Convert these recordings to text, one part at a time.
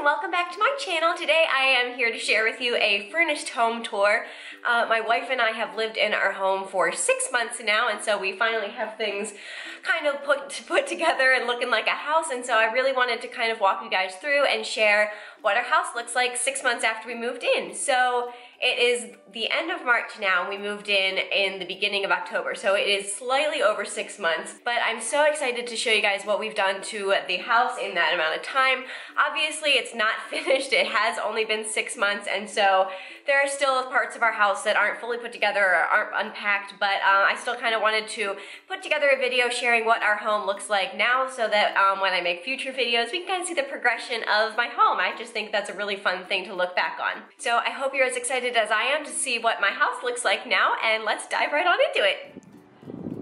welcome back to my channel. Today I am here to share with you a furnished home tour. My wife and I have lived in our home for 6 months now, and so we finally have things kind of put together and looking like a house, and so I really wanted to kind of walk you guys through and share what our house looks like 6 months after we moved in. So it is the end of March now. We moved in the beginning of October, so it is slightly over 6 months, but I'm so excited to show you guys what we've done to the house in that amount of time. Obviously, it's not finished. It has only been 6 months, and so there are still parts of our house that aren't fully put together or aren't unpacked, but I still kind of wanted to put together a video sharing what our home looks like now so that when I make future videos, we can kind of see the progression of my home. I just think that's a really fun thing to look back on. So I hope you're as excited as I am to see what my house looks like now, and let's dive right on into it.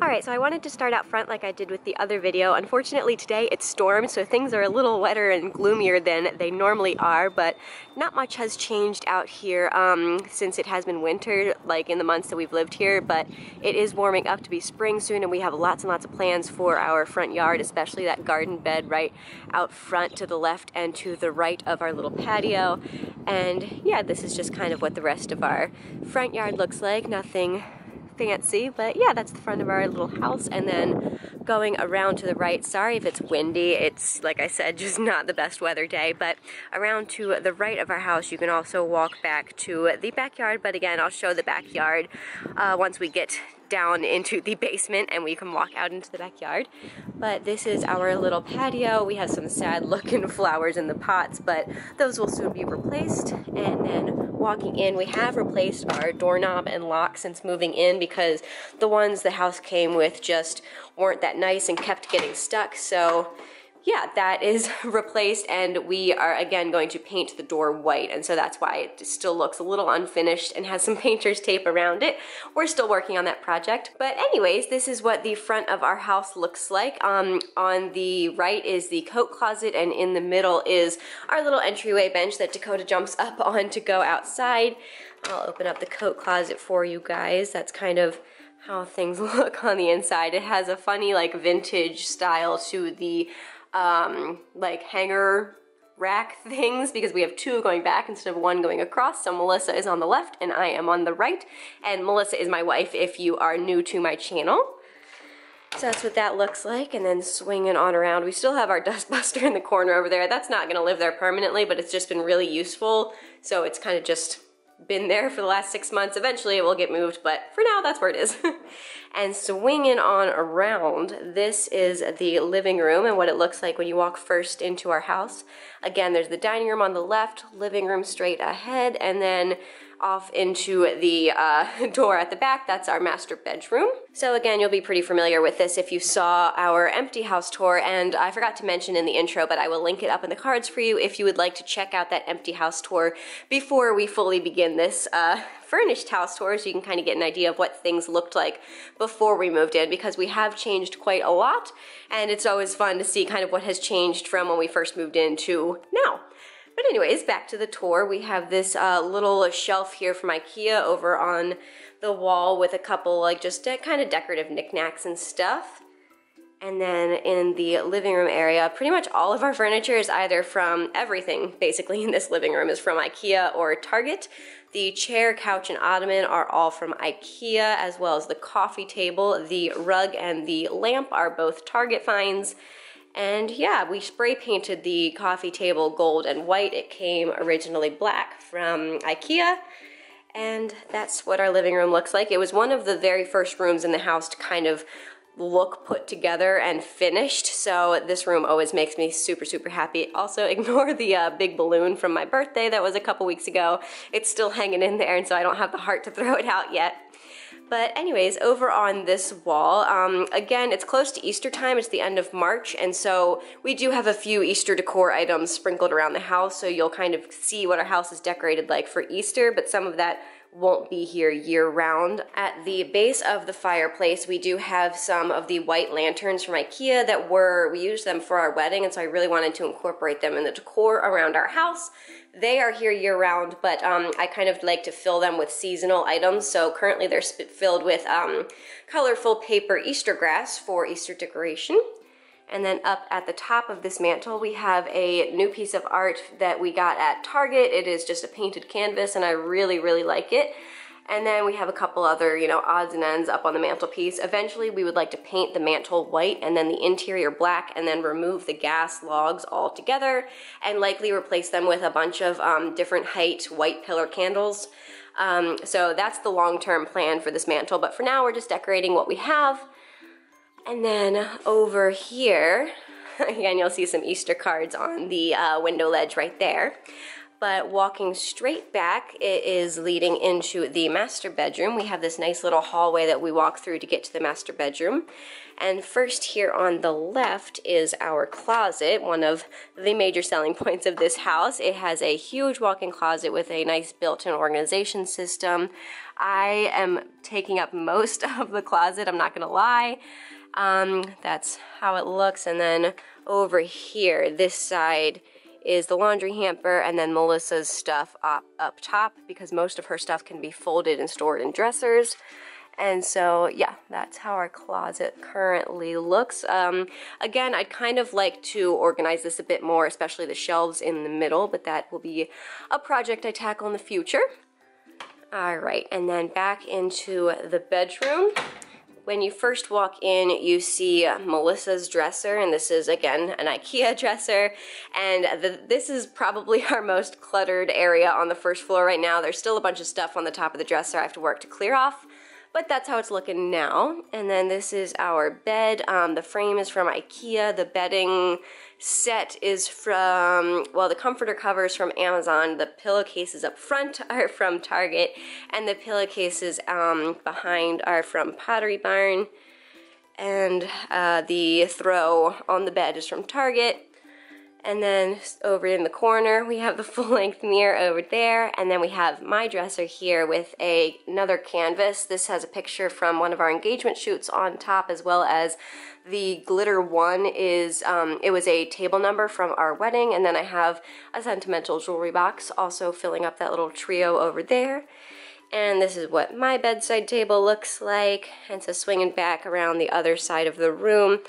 Alright, so I wanted to start out front like I did with the other video. Unfortunately today it stormed, so things are a little wetter and gloomier than they normally are, but not much has changed out here since it has been winter, like in the months that we've lived here, but it is warming up to be spring soon, and we have lots and lots of plans for our front yard, especially that garden bed right out front to the left and to the right of our little patio. And yeah, this is just kind of what the rest of our front yard looks like. Nothing fancy, but yeah, that's the front of our little house. And then going around to the right, sorry if it's windy, it's, like I said, just not the best weather day, but around to the right of our house you can also walk back to the backyard, but again, I'll show the backyard once we get down into the basement and we can walk out into the backyard. But this is our little patio. We have some sad looking flowers in the pots, but those will soon be replaced. And then walking in, we have replaced our doorknob and lock since moving in because the ones the house came with just weren't that nice and kept getting stuck. So yeah, that is replaced, and we are again going to paint the door white, and so that's why it still looks a little unfinished and has some painter's tape around it. We're still working on that project. But anyways, this is what the front of our house looks like. On the right is the coat closet, and in the middle is our little entryway bench that Dakota jumps up on to go outside. I'll open up the coat closet for you guys. That's kind of how things look on the inside. It has a funny like vintage style to the like hanger rack things because we have two going back instead of one going across. So Melissa is on the left and I am on the right, and Melissa is my wife if you are new to my channel. So that's what that looks like. And then swinging on around, we still have our dustbuster in the corner over there. That's not gonna live there permanently, but it's just been really useful, so it's kind of just been there for the last 6 months. Eventually it will get moved, but for now that's where it is. And swinging on around, this is the living room and what it looks like when you walk first into our house. Again, there's the dining room on the left, living room straight ahead, and then off into the door at the back, that's our master bedroom. So again, you'll be pretty familiar with this if you saw our empty house tour, and I forgot to mention in the intro, but I will link it up in the cards for you if you would like to check out that empty house tour before we fully begin this furnished house tour, so you can kind of get an idea of what things looked like before we moved in, because we have changed quite a lot, and it's always fun to see kind of what has changed from when we first moved in to now. But anyways, back to the tour. We have this little shelf here from IKEA over on the wall with a couple like just kind of decorative knickknacks and stuff. And then in the living room area, pretty much all of our furniture is either from, everything basically in this living room is from IKEA or Target. The chair, couch, and ottoman are all from IKEA, as well as the coffee table. The rug and the lamp are both Target finds. And yeah, we spray painted the coffee table gold and white. It came originally black from IKEA, and that's what our living room looks like. It was one of the very first rooms in the house to kind of look put together and finished, so this room always makes me super, super happy. Also, ignore the big balloon from my birthday that was a couple weeks ago. It's still hanging in there, and so I don't have the heart to throw it out yet. But anyways, over on this wall, again, it's close to Easter time. It's the end of March, and so we do have a few Easter decor items sprinkled around the house, so you'll kind of see what our house is decorated like for Easter, but some of that won't be here year-round. At the base of the fireplace, we do have some of the white lanterns from IKEA that we used them for our wedding, and so I really wanted to incorporate them in the decor around our house. They are here year-round, but I kind of like to fill them with seasonal items, so currently they're filled with colorful paper Easter grass for Easter decoration. And then up at the top of this mantle, we have a new piece of art that we got at Target. It is just a painted canvas, and I really, really like it. And then we have a couple other, you know, odds and ends up on the mantelpiece. Eventually, we would like to paint the mantle white and then the interior black, and then remove the gas logs altogether, and likely replace them with a bunch of different height white pillar candles. So that's the long-term plan for this mantle, but for now, we're just decorating what we have. And then over here, again, you'll see some Easter cards on the window ledge right there. But walking straight back, it is leading into the master bedroom. We have this nice little hallway that we walk through to get to the master bedroom. And first here on the left is our closet, one of the major selling points of this house. It has a huge walk-in closet with a nice built-in organization system. I am taking up most of the closet, I'm not gonna lie. That's how it looks. And then over here, this side is the laundry hamper, and then Melissa's stuff up top, because most of her stuff can be folded and stored in dressers. And so, yeah, that's how our closet currently looks. Again, I'd kind of like to organize this a bit more, especially the shelves in the middle, but that will be a project I tackle in the future. All right, and then back into the bedroom. When you first walk in, you see Melissa's dresser, and this is, again, an IKEA dresser, and this is probably our most cluttered area on the first floor right now. There's still a bunch of stuff on the top of the dresser I have to work to clear off, but that's how it's looking now. And then this is our bed. The frame is from IKEA. The bedding set is from, well, the comforter covers from Amazon. The pillowcases up front are from Target, and the pillowcases behind are from Pottery Barn. And the throw on the bed is from Target. And then over in the corner, we have the full-length mirror over there, and then we have my dresser here with another canvas. This has a picture from one of our engagement shoots on top, as well as the glitter one is, it was a table number from our wedding, and then I have a sentimental jewelry box also filling up that little trio over there. And this is what my bedside table looks like. And so swinging back around the other side of the room,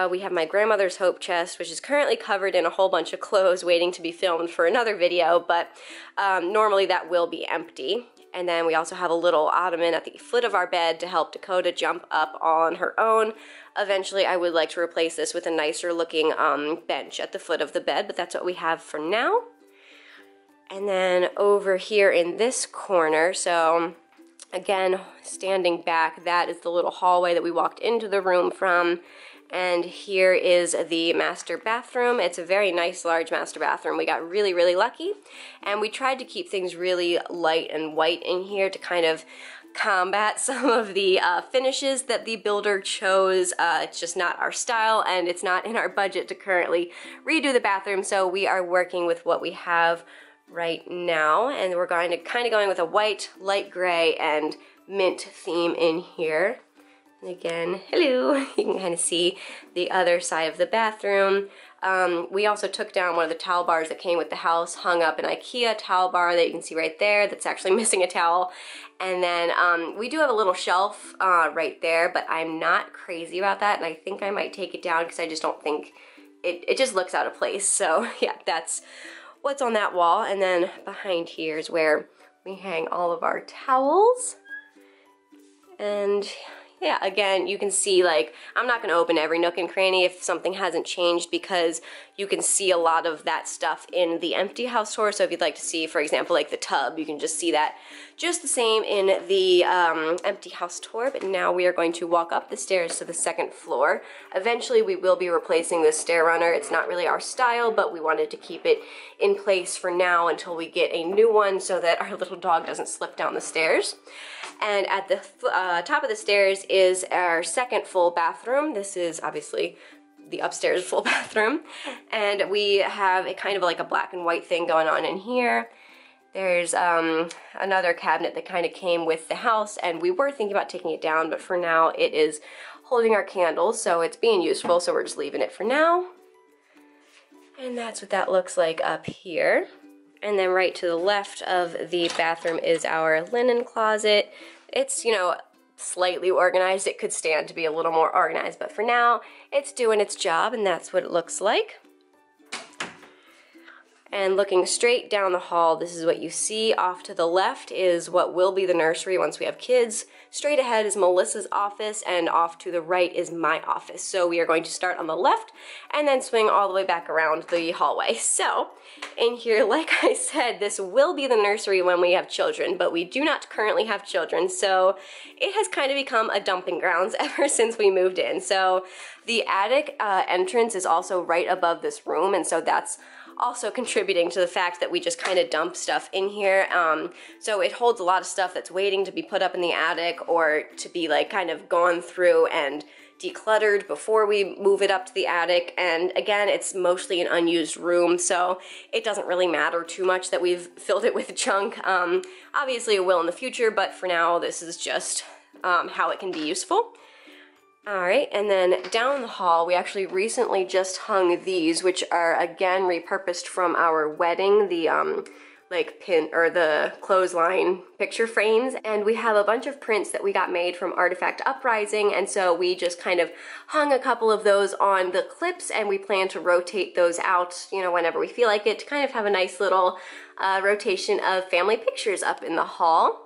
we have my grandmother's hope chest, which is currently covered in a whole bunch of clothes waiting to be filmed for another video, but normally that will be empty. And then we also have a little ottoman at the foot of our bed to help Dakota jump up on her own. Eventually, I would like to replace this with a nicer looking bench at the foot of the bed, but that's what we have for now. And then over here in this corner, so again, standing back, that is the little hallway that we walked into the room from. And here is the master bathroom. It's a very nice, large master bathroom. We got really, really lucky. And we tried to keep things really light and white in here to kind of combat some of the finishes that the builder chose. It's just not our style, and it's not in our budget to currently redo the bathroom. So we are working with what we have right now, and we're going to kind of going with a white, light gray, and mint theme in here. And again, hello, you can kind of see the other side of the bathroom. We also took down one of the towel bars that came with the house, hung up an IKEA towel bar that you can see right there that's actually missing a towel. And then we do have a little shelf right there, but I'm not crazy about that, and I think I might take it down because I just don't think it just looks out of place. So yeah, that's what's on that wall. And then behind here is where we hang all of our towels. And yeah, again, you can see, like, I'm not going to open every nook and cranny if something hasn't changed, because you can see a lot of that stuff in the empty house tour. So if you'd like to see, for example, like the tub, you can just see that just the same in the empty house tour. But now we are going to walk up the stairs to the second floor. Eventually, we will be replacing this stair runner. It's not really our style, but we wanted to keep it in place for now until we get a new one so that our little dog doesn't slip down the stairs. And at the top of the stairs is our second full bathroom. This is obviously the upstairs full bathroom. And we have a kind of like a black and white thing going on in here. There's another cabinet that kind of came with the house, and we were thinking about taking it down, but for now it is holding our candles, so it's being useful, so we're just leaving it for now. And that's what that looks like up here. And then right to the left of the bathroom is our linen closet. It's, you know, slightly organized. It could stand to be a little more organized, but for now, it's doing its job, and that's what it looks like. And looking straight down the hall, this is what you see. Off to the left is what will be the nursery once we have kids. Straight ahead is Melissa's office, and off to the right is my office. So we are going to start on the left and then swing all the way back around the hallway. So in here, like I said, this will be the nursery when we have children, but we do not currently have children, so it has kind of become a dumping grounds ever since we moved in. So the attic entrance is also right above this room, and so that's also contributing to the fact that we just kind of dump stuff in here. So it holds a lot of stuff that's waiting to be put up in the attic or to be like kind of gone through and decluttered before we move it up to the attic. And again, it's mostly an unused room, so it doesn't really matter too much that we've filled it with junk. Obviously it will in the future, but for now this is just how it can be useful. Alright, and then down the hall, we actually recently just hung these, which are again repurposed from our wedding, the like pin or the clothesline picture frames, and we have a bunch of prints that we got made from Artifact Uprising, and so we just kind of hung a couple of those on the clips, and we plan to rotate those out, you know, whenever we feel like it, to kind of have a nice little rotation of family pictures up in the hall.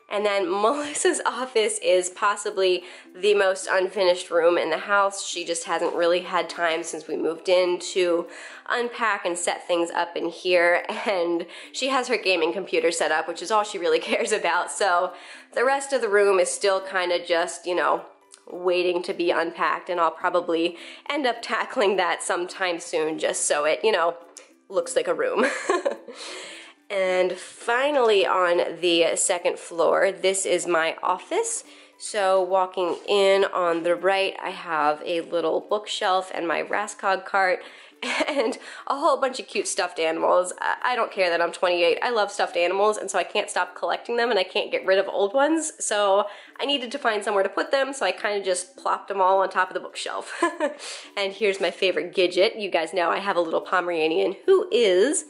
And then Melissa's office is possibly the most unfinished room in the house. She just hasn't really had time since we moved in to unpack and set things up in here. And she has her gaming computer set up, which is all she really cares about. So the rest of the room is still kind of just, you know, waiting to be unpacked. And I'll probably end up tackling that sometime soon just so it, you know, looks like a room. And finally on the second floor, this is my office. So walking in on the right, I have a little bookshelf and my Rascog cart and a whole bunch of cute stuffed animals. I don't care that I'm 28. I love stuffed animals, and so I can't stop collecting them, and I can't get rid of old ones. So I needed to find somewhere to put them, so I kind of just plopped them all on top of the bookshelf. And here's my favorite Gidget. You guys know I have a little Pomeranian who is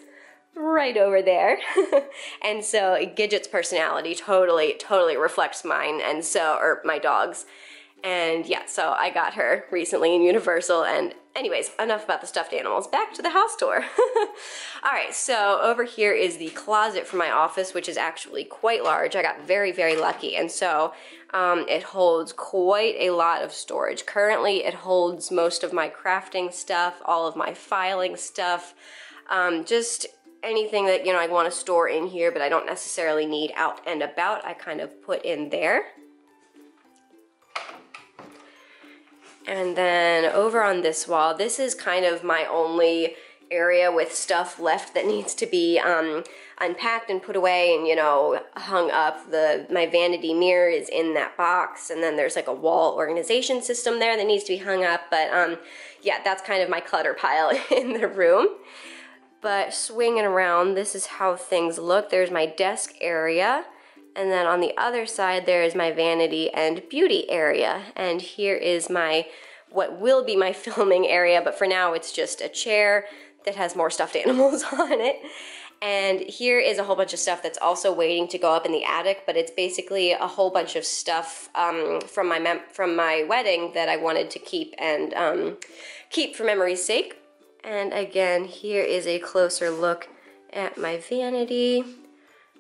right over there. And so Gidget's personality totally reflects mine, and so, or my dog's. And yeah, so I got her recently in Universal. And anyways, enough about the stuffed animals. Back to the house tour. Alright, so over here is the closet for my office, which is actually quite large. I got very lucky, and so it holds quite a lot of storage. Currently it holds most of my crafting stuff, all of my filing stuff, just anything that, you know, I want to store in here but I don't necessarily need out and about, I kind of put in there. And then over on this wall, this is kind of my only area with stuff left that needs to be unpacked and put away and, you know, hung up. My vanity mirror is in that box, and then there's like a wall organization system there that needs to be hung up. But yeah, that's kind of my clutter pile in the room. But swinging around, this is how things look. There's my desk area, and then on the other side there is my vanity and beauty area. And here is my, what will be my filming area, but for now it's just a chair that has more stuffed animals on it. And here is a whole bunch of stuff that's also waiting to go up in the attic, but it's basically a whole bunch of stuff from my wedding that I wanted to keep and keep for memory's sake. And again, here is a closer look at my vanity.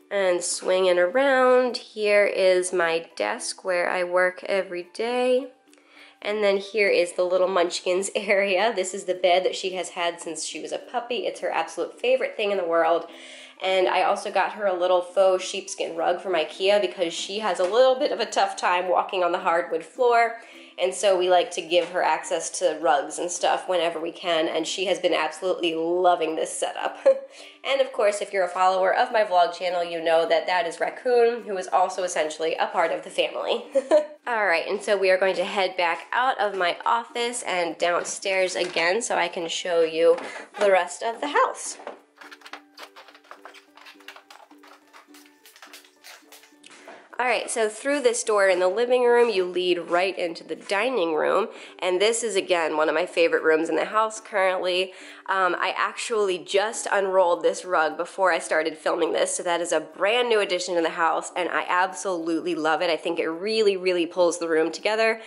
And swinging around, here is my desk where I work every day. And then here is the little Munchkins area. This is the bed that she has had since she was a puppy. It's her absolute favorite thing in the world. And I also got her a little faux sheepskin rug from IKEA because she has a little bit of a tough time walking on the hardwood floor. And so we like to give her access to rugs and stuff whenever we can, and she has been absolutely loving this setup. And of course, if you're a follower of my vlog channel, you know that that is Raccoon, who is also essentially a part of the family. Alright, and so we are going to head back out of my office and downstairs again so I can show you the rest of the house. All right, so through this door in the living room, you lead right into the dining room, and this is, again, one of my favorite rooms in the house currently. I actually just unrolled this rug before I started filming this, so that is a brand new addition to the house, and I absolutely love it. I think it really, really pulls the room together,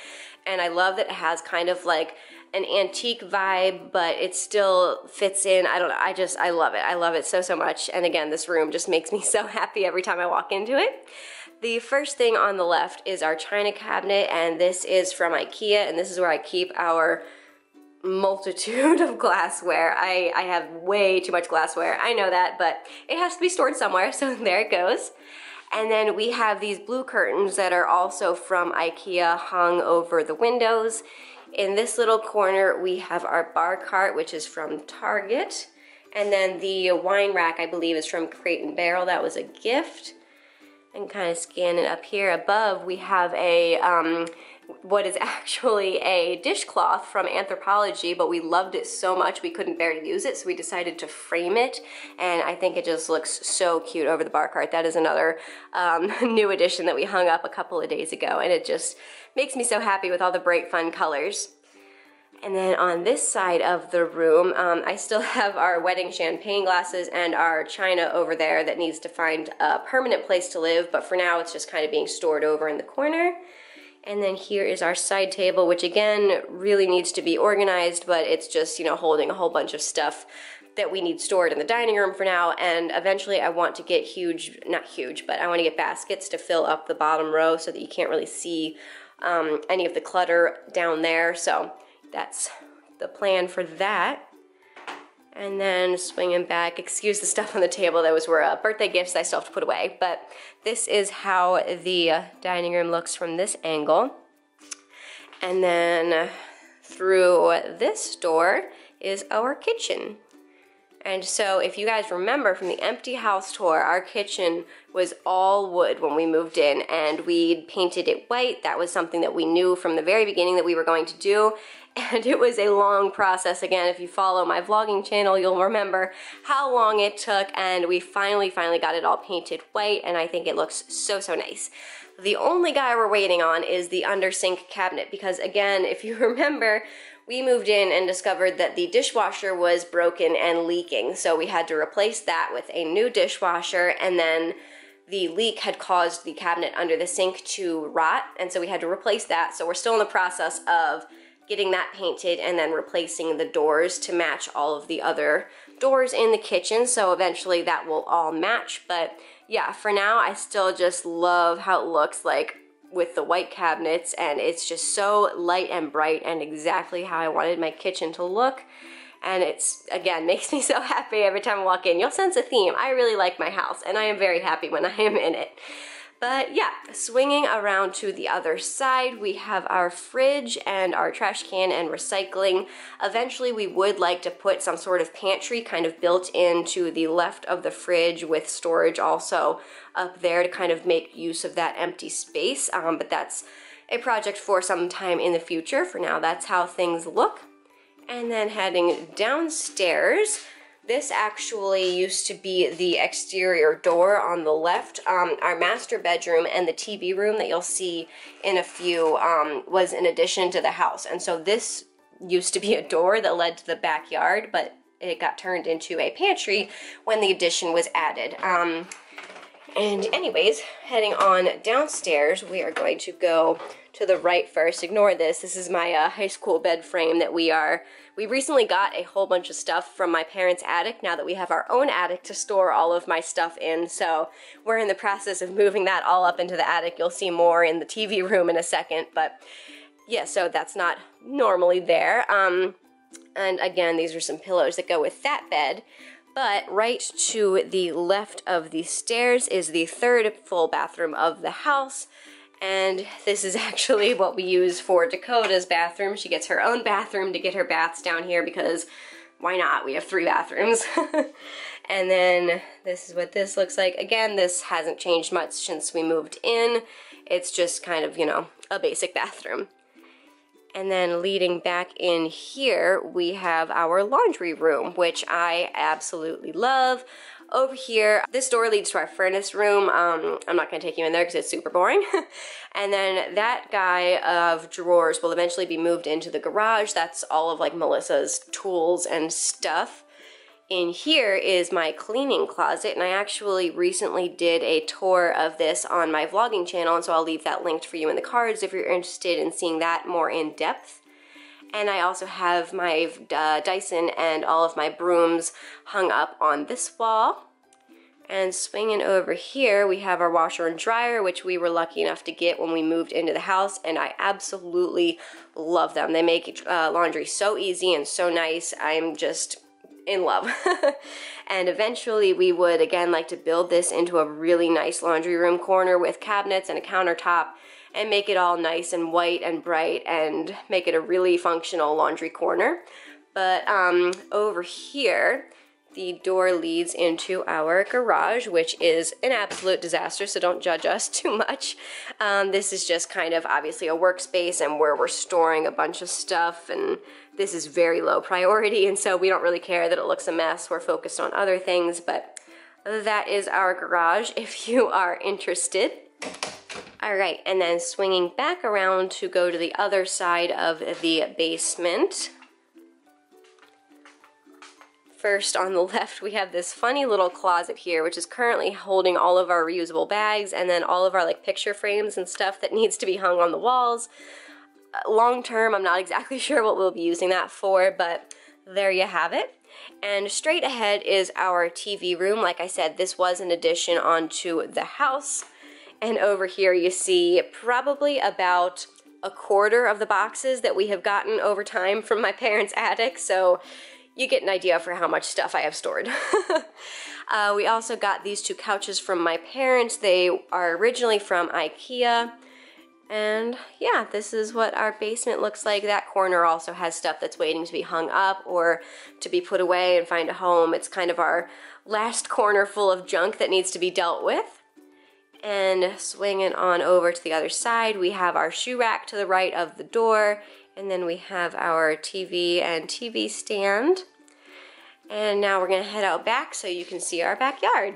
and I love that it has kind of like an antique vibe, but it still fits in. I don't know, I love it. I love it so, so much, and again, this room just makes me so happy every time I walk into it. The first thing on the left is our china cabinet, and this is from IKEA, and this is where I keep our multitude of glassware. I have way too much glassware, I know that, but it has to be stored somewhere, so there it goes. And then we have these blue curtains that are also from IKEA hung over the windows. In this little corner, we have our bar cart, which is from Target. And then the wine rack, I believe, is from Crate & Barrel. That was a gift. And kind of scanning up here above, we have a what is actually a dishcloth from Anthropologie, but we loved it so much we couldn't bear to use it, so we decided to frame it, and I think it just looks so cute over the bar cart. That is another new addition that we hung up a couple of days ago, and it just makes me so happy with all the bright, fun colors. And then on this side of the room, I still have our wedding champagne glasses and our china over there that needs to find a permanent place to live, but for now it's just kind of being stored over in the corner. And then here is our side table, which again really needs to be organized, but it's just, you know, holding a whole bunch of stuff that we need stored in the dining room for now, and eventually I want to get not huge, but I want to get baskets to fill up the bottom row so that you can't really see any of the clutter down there, so that's the plan for that. And then swinging back, excuse the stuff on the table, those were birthday gifts I still have to put away, but this is how the dining room looks from this angle. And then through this door is our kitchen. And so if you guys remember from the empty house tour, our kitchen was all wood when we moved in, and we painted it white. That was something that we knew from the very beginning that we were going to do, and it was a long process. Again, if you follow my vlogging channel, you'll remember how long it took, and we finally got it all painted white, and I think it looks so, so nice. The only guy we're waiting on is the under sink cabinet, because again, if you remember, we moved in and discovered that the dishwasher was broken and leaking, so we had to replace that with a new dishwasher, and then the leak had caused the cabinet under the sink to rot, and so we had to replace that. So we're still in the process of getting that painted and then replacing the doors to match all of the other doors in the kitchen, so eventually that will all match. But yeah, for now I still just love how it looks like with the white cabinets, and it's just so light and bright and exactly how I wanted my kitchen to look. And it's, again, makes me so happy every time I walk in. You'll sense a theme. I really like my house, and I am very happy when I am in it. But yeah, swinging around to the other side, we have our fridge and our trash can and recycling. Eventually, we would like to put some sort of pantry kind of built into the left of the fridge with storage also up there to kind of make use of that empty space. But that's a project for some time in the future. For now, that's how things look. And then heading downstairs, this actually used to be the exterior door on the left. Our master bedroom and the TV room that you'll see in a few was an addition to the house. And so this used to be a door that led to the backyard, but it got turned into a pantry when the addition was added. And anyways, heading on downstairs, we are going to go to the right first. Ignore this. This is my high school bed frame that we recently got a whole bunch of stuff from my parents' attic now that we have our own attic to store all of my stuff in. So we're in the process of moving that all up into the attic. You'll see more in the TV room in a second, but yeah, so that's not normally there. And again, these are some pillows that go with that bed. But right to the left of the stairs is the third full bathroom of the house. And this is actually what we use for Dakota's bathroom. She gets her own bathroom to get her baths down here because why not? We have 3 bathrooms. And then this is what this looks like. Again, this hasn't changed much since we moved in. It's just kind of, you know, a basic bathroom. And then leading back in here, we have our laundry room, which I absolutely love. Over here, this door leads to our furnace room. I'm not gonna take you in there because it's super boring. And then that guy of drawers will eventually be moved into the garage. That's all of like Melissa's tools and stuff. In here is my cleaning closet, and I actually recently did a tour of this on my vlogging channel, and so I'll leave that linked for you in the cards if you're interested in seeing that more in depth. And I also have my Dyson and all of my brooms hung up on this wall. And swinging over here, we have our washer and dryer, which we were lucky enough to get when we moved into the house, and I absolutely love them. They make laundry so easy and so nice. I'm just in love. And eventually we would again like to build this into a really nice laundry room corner with cabinets and a countertop and make it all nice and white and bright and make it a really functional laundry corner. But over here, the door leads into our garage, which is an absolute disaster, so don't judge us too much. This is just kind of obviously a workspace and where we're storing a bunch of stuff, and this is very low priority, and so we don't really care that it looks a mess. We're focused on other things, but that is our garage if you are interested. All right, and then swinging back around to go to the other side of the basement. First, on the left, we have this funny little closet here, which is currently holding all of our reusable bags and then all of our like picture frames and stuff that needs to be hung on the walls. Long term, I'm not exactly sure what we'll be using that for, but there you have it. And straight ahead is our TV room. Like I said, this was an addition onto the house. And over here you see probably about a quarter of the boxes that we have gotten over time from my parents' attic, so you get an idea for how much stuff I have stored. We also got these two couches from my parents. They are originally from IKEA. And yeah, this is what our basement looks like. That corner also has stuff that's waiting to be hung up or to be put away and find a home. It's kind of our last corner full of junk that needs to be dealt with. And swinging on over to the other side, we have our shoe rack to the right of the door, and then we have our TV and TV stand. And now we're gonna head out back so you can see our backyard.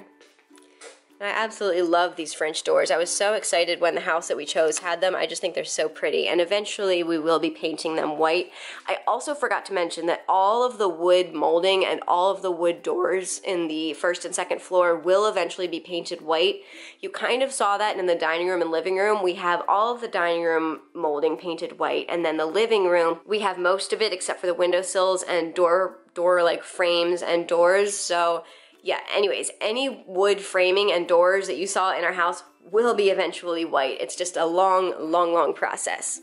And I absolutely love these French doors. I was so excited when the house that we chose had them. I just think they're so pretty, and eventually we will be painting them white. I also forgot to mention that all of the wood molding and all of the wood doors in the first and second floor will eventually be painted white. You kind of saw that in the dining room and living room. We have all of the dining room molding painted white, and then the living room, we have most of it except for the windowsills and door like frames and doors. So yeah, anyways, any wood framing and doors that you saw in our house will be eventually white. It's just a long process.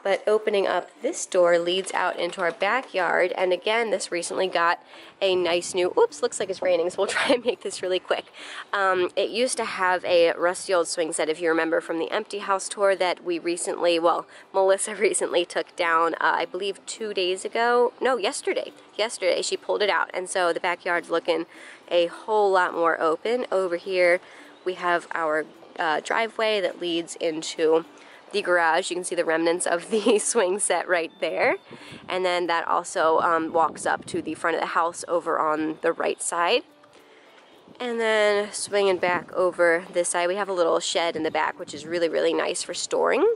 But opening up this door leads out into our backyard, and again, this recently got a nice new, oops, looks like it's raining, so we'll try and make this really quick. It used to have a rusty old swing set, if you remember from the empty house tour that we recently, well, Melissa recently took down, I believe 2 days ago, no, yesterday she pulled it out, and so the backyard's looking a whole lot more open. Over here we have our driveway that leads into the garage. You can see the remnants of the swing set right there, and then that also walks up to the front of the house over on the right side. And then swinging back over this side, we have a little shed in the back, which is really nice for storing.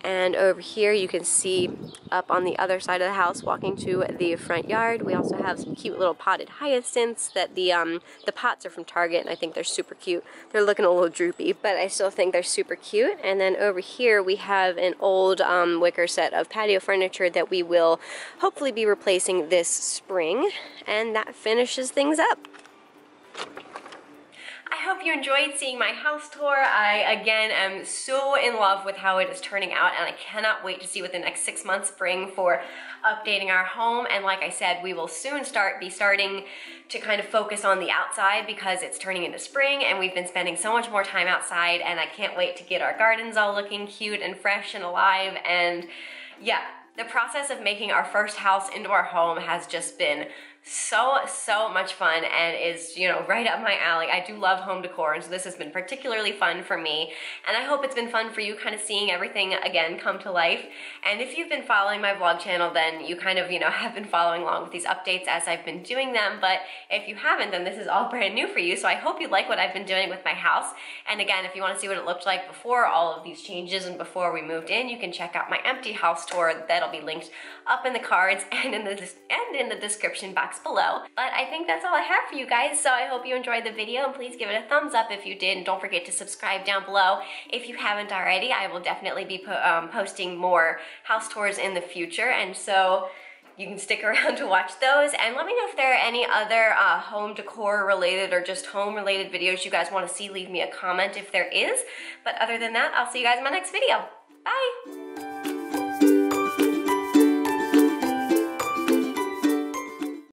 And over here you can see up on the other side of the house walking to the front yard, we also have some cute little potted hyacinths that the pots are from Target, and I think they're super cute. They're looking a little droopy, but I still think they're super cute. And then over here we have an old wicker set of patio furniture that we will hopefully be replacing this spring, and that finishes things up. I hope you enjoyed seeing my house tour. I, again, am so in love with how it is turning out, and I cannot wait to see what the next 6 months bring for updating our home. And like I said, we will soon be starting to kind of focus on the outside because it's turning into spring, and we've been spending so much more time outside, and I can't wait to get our gardens all looking cute and fresh and alive. And yeah, the process of making our first house into our home has just been so much fun and is, you know, right up my alley. I do love home decor, and so this has been particularly fun for me, and I hope it's been fun for you, kind of seeing everything again come to life. And if you've been following my vlog channel, then you kind of, you know, have been following along with these updates as I've been doing them, but if you haven't, then this is all brand new for you. So I hope you like what I've been doing with my house. And again, if you want to see what it looked like before all of these changes and before we moved in, you can check out my empty house tour. That'll be linked up in the cards and in the description box below. But I think that's all I have for you guys, so I hope you enjoyed the video, and please give it a thumbs up if you did, and don't forget to subscribe down below if you haven't already. I will definitely be posting more house tours in the future, and so you can stick around to watch those. And let me know if there are any other home decor related or just home related videos you guys want to see. Leave me a comment if there is. But other than that, I'll see you guys in my next video. Bye!